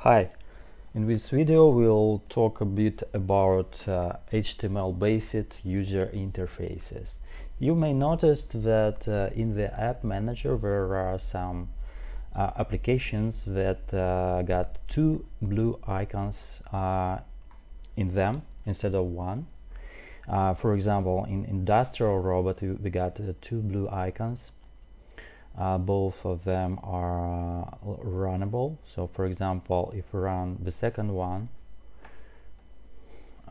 Hi, in this video we'll talk a bit about HTML-based user interfaces. You may notice that in the App Manager there are some applications that got two blue icons in them instead of one. For example, in Industrial Robot we got two blue icons. Both of them are runnable. So for example, if we run the second one,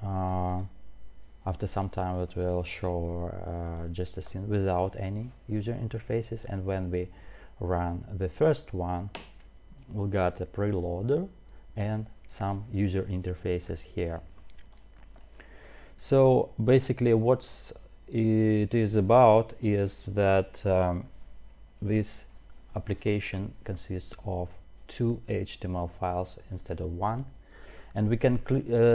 after some time it will show just a scene without any user interfaces, and when we run the first one we'll get a preloader and some user interfaces here. So basically what it is about is that this application consists of two HTML files instead of one, and we can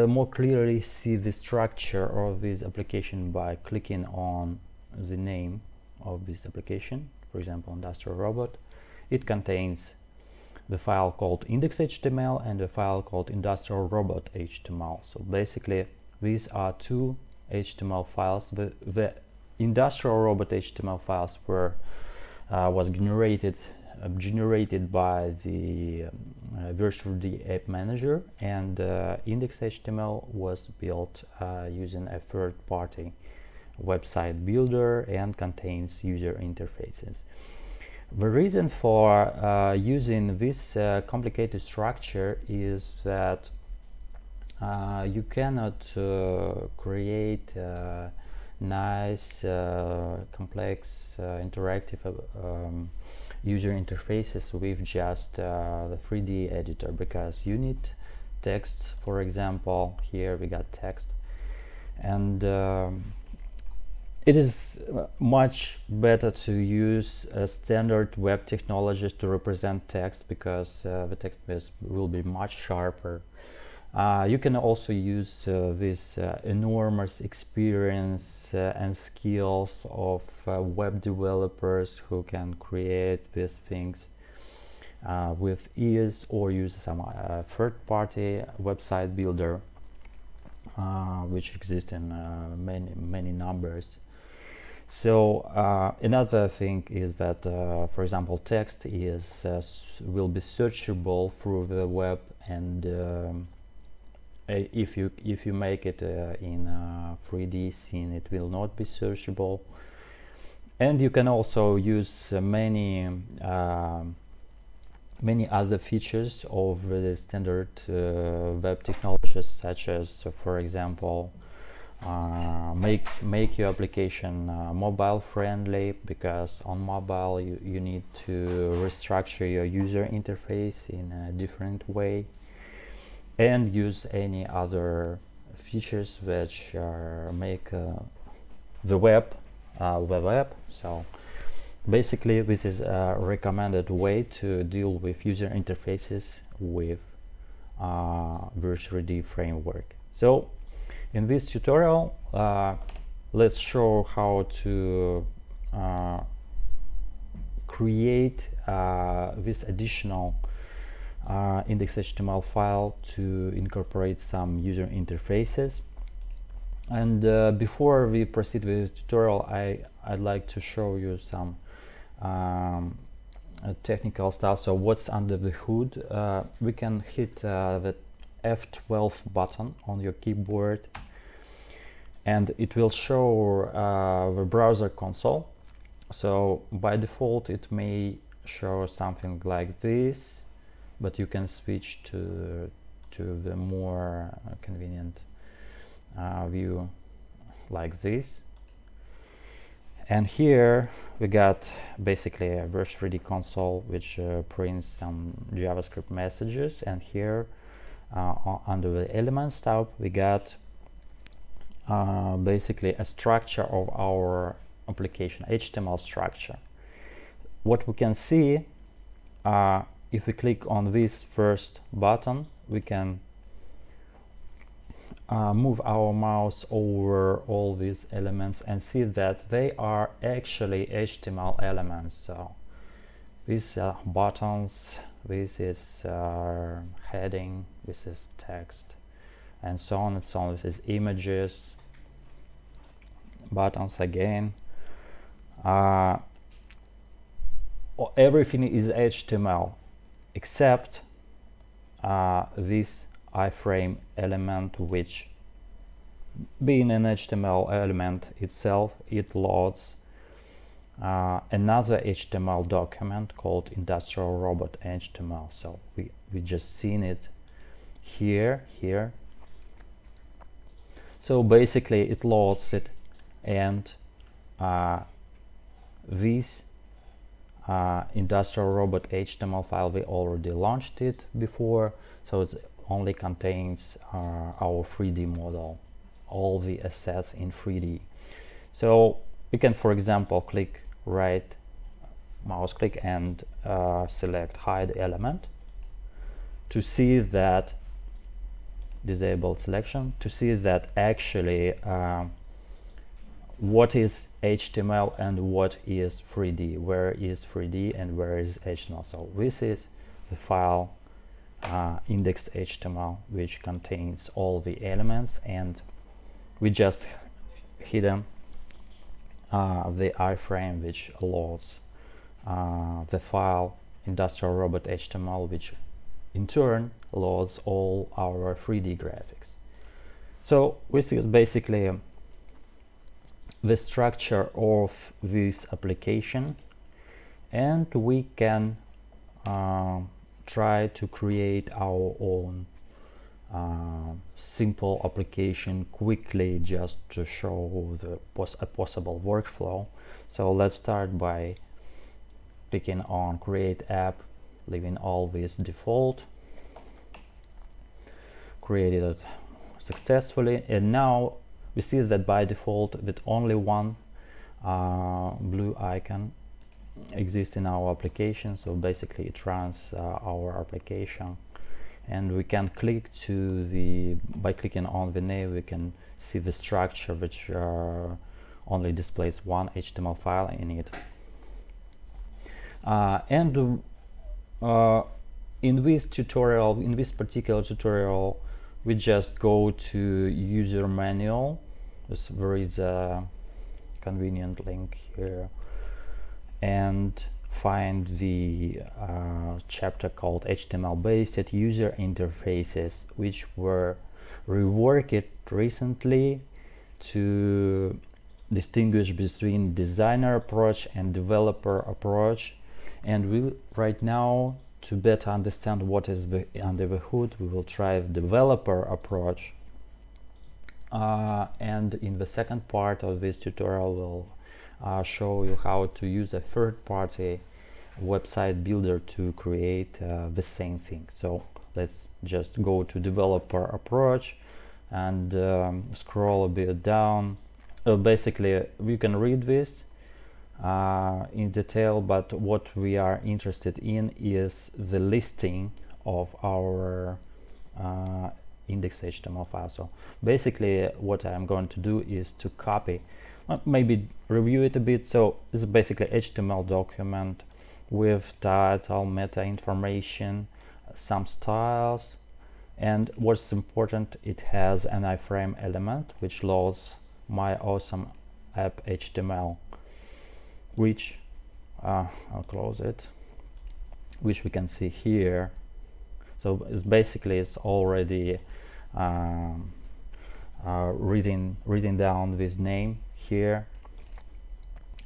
more clearly see the structure of this application by clicking on the name of this application. For example, Industrial Robot. It contains the file called index.html and a file called Industrial Robot HTML. So basically these are two HTML files. The Industrial Robot HTML files was generated by the Visual3D App Manager, and index.html was built using a third-party website builder and contains user interfaces. The reason for using this complicated structure is that you cannot create nice, complex, interactive user interfaces with just the 3D editor, because you need text. For example, here we got text, and it is much better to use standard web technologies to represent text, because the text will be much sharper. You can also use this enormous experience and skills of web developers who can create these things with ease, or use some third-party website builder which exists in many numbers. So another thing is that, for example, text will be searchable through the web, and if you make it in a 3D scene, it will not be searchable. And you can also use many other features of the standard web technologies, such as, for example, make your application mobile friendly, because on mobile you need to restructure your user interface in a different way, and use any other features which make the web. So basically this is a recommended way to deal with user interfaces with Visual3D framework. So in this tutorial let's show how to create this additional index.html file to incorporate some user interfaces. And before we proceed with the tutorial, I'd like to show you some technical stuff. So what's under the hood? We can hit the F12 button on your keyboard, and it will show the browser console. So by default it may show something like this, but you can switch to the more convenient view like this. And here we got basically a Visual3D console which prints some JavaScript messages, and here under the Elements tab we got basically a structure of our application, HTML structure. What we can see, if we click on this first button, we can move our mouse over all these elements and see that they are actually HTML elements. So these buttons, this is heading, this is text, and so on and so on. This is images, buttons again. Everything is HTML except this iframe element, which, being an HTML element itself, it loads another HTML document called Industrial Robot HTML. So we just seen it here. So basically it loads it, and this Industrial Robot HTML file, we already launched it before, so it only contains our 3D model, all the assets in 3D. So we can, for example, click right mouse click and select hide element to see that, disable selection, to see that actually what is HTML and what is 3D, where is 3D and where is HTML. So this is the file index.html, which contains all the elements, and we just hidden the iframe, which loads the file Industrial Robot HTML, which in turn loads all our 3D graphics. So this is basically the structure of this application, and we can try to create our own simple application quickly, just to show a possible workflow. So let's start by clicking on create app, leaving all this default, created it successfully, and now we see that by default with only one blue icon exists in our application. So basically it runs our application, and we can click to the, by clicking on the name, we can see the structure, which only displays one HTML file in it. In this tutorial, in this particular tutorial, we just go to user manual. There is a convenient link here, and find the chapter called HTML based user interfaces, which were reworked recently to distinguish between designer approach and developer approach. And we right now, to better understand what is under the hood, we will try the developer approach, and in the second part of this tutorial we'll show you how to use a third-party website builder to create the same thing. So let's just go to developer approach and scroll a bit down. Basically you can read this in detail, but what we are interested in is the listing of our index.html file. So basically what I'm going to do is to copy, maybe review it a bit. So this is basically HTML document with title, meta information, some styles, and what's important, it has an iframe element which loads my awesome app HTML, which I'll close it, which we can see here. So it's basically it's already reading down this name here,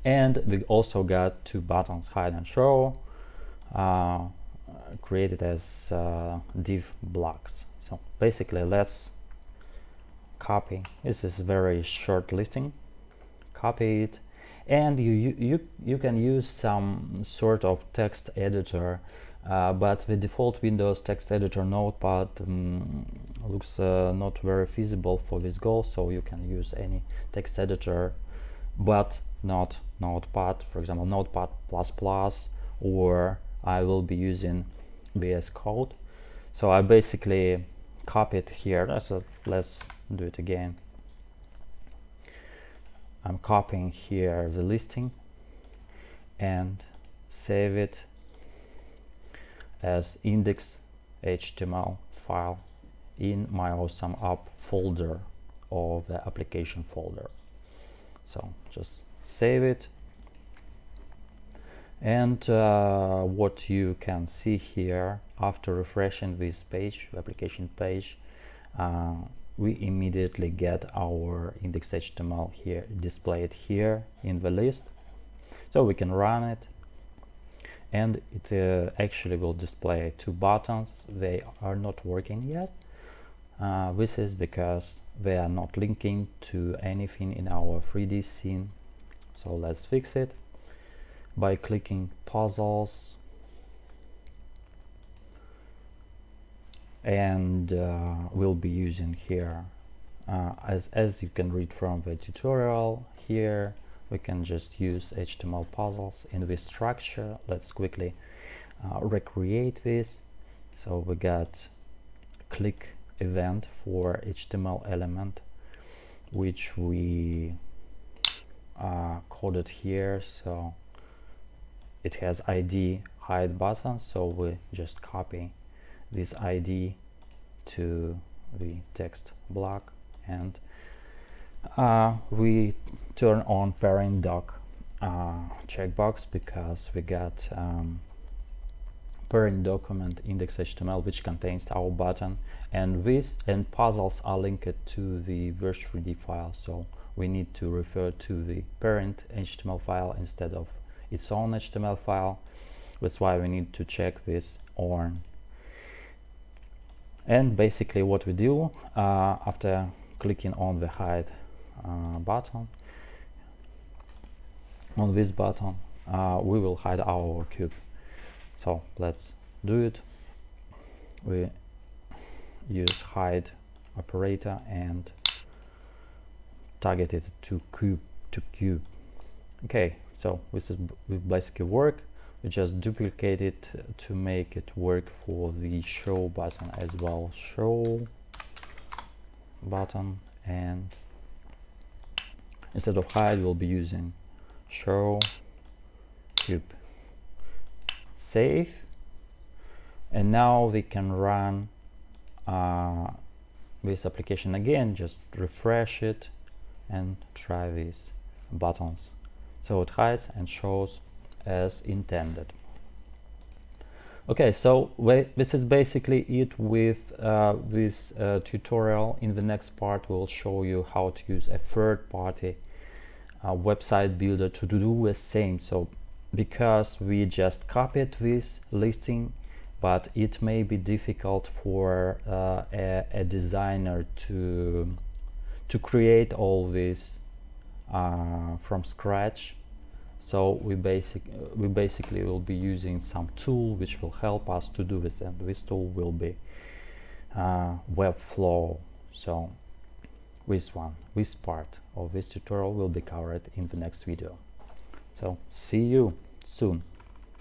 and we also got two buttons, hide and show, created as div blocks. So basically let's copy. This is very short listing. Copy it, and you can use some sort of text editor, but the default Windows text editor Notepad looks not very feasible for this goal. So you can use any text editor, but not Notepad. For example, Notepad++, or I will be using VS Code. So I basically copied here. So let's do it again. I'm copying here the listing and save it as index HTML file in my awesome app folder of the application folder. So just save it, and what you can see here, after refreshing this page, the application page, we immediately get our index.html here displayed here in the list. So we can run it, and it actually will display two buttons. They are not working yet. This is because they are not linking to anything in our 3D scene. So let's fix it by clicking puzzles, and we'll be using here, as you can read from the tutorial here, we can just use HTML puzzles in this structure. Let's quickly recreate this. So we got click event for HTML element, which we coded here. So it has ID hide button, so we just copy this ID to the text block, and we turn on parent doc checkbox because we got parent document index.html which contains our button, and this and puzzles are linked to the Verge3D file, so we need to refer to the parent HTML file instead of its own HTML file. That's why we need to check this on. And basically what we do after clicking on the hide button, on this button, we will hide our cube. So let's do it. We use hide operator and target it to cube. Okay, so this is basically work. We just duplicate it to make it work for the show button as well. Show button, and instead of hide we'll be using show cube. Save, and now we can run this application again. Just refresh it and try these buttons. So it hides and shows as intended. Okay, so this is basically it with this tutorial. In the next part we'll show you how to use a third-party website builder to do the same. So because we just copied this listing, but it may be difficult for a designer to create all this from scratch. So we basically will be using some tool which will help us to do this, and this tool will be Webflow. So this part of this tutorial will be covered in the next video. So see you soon.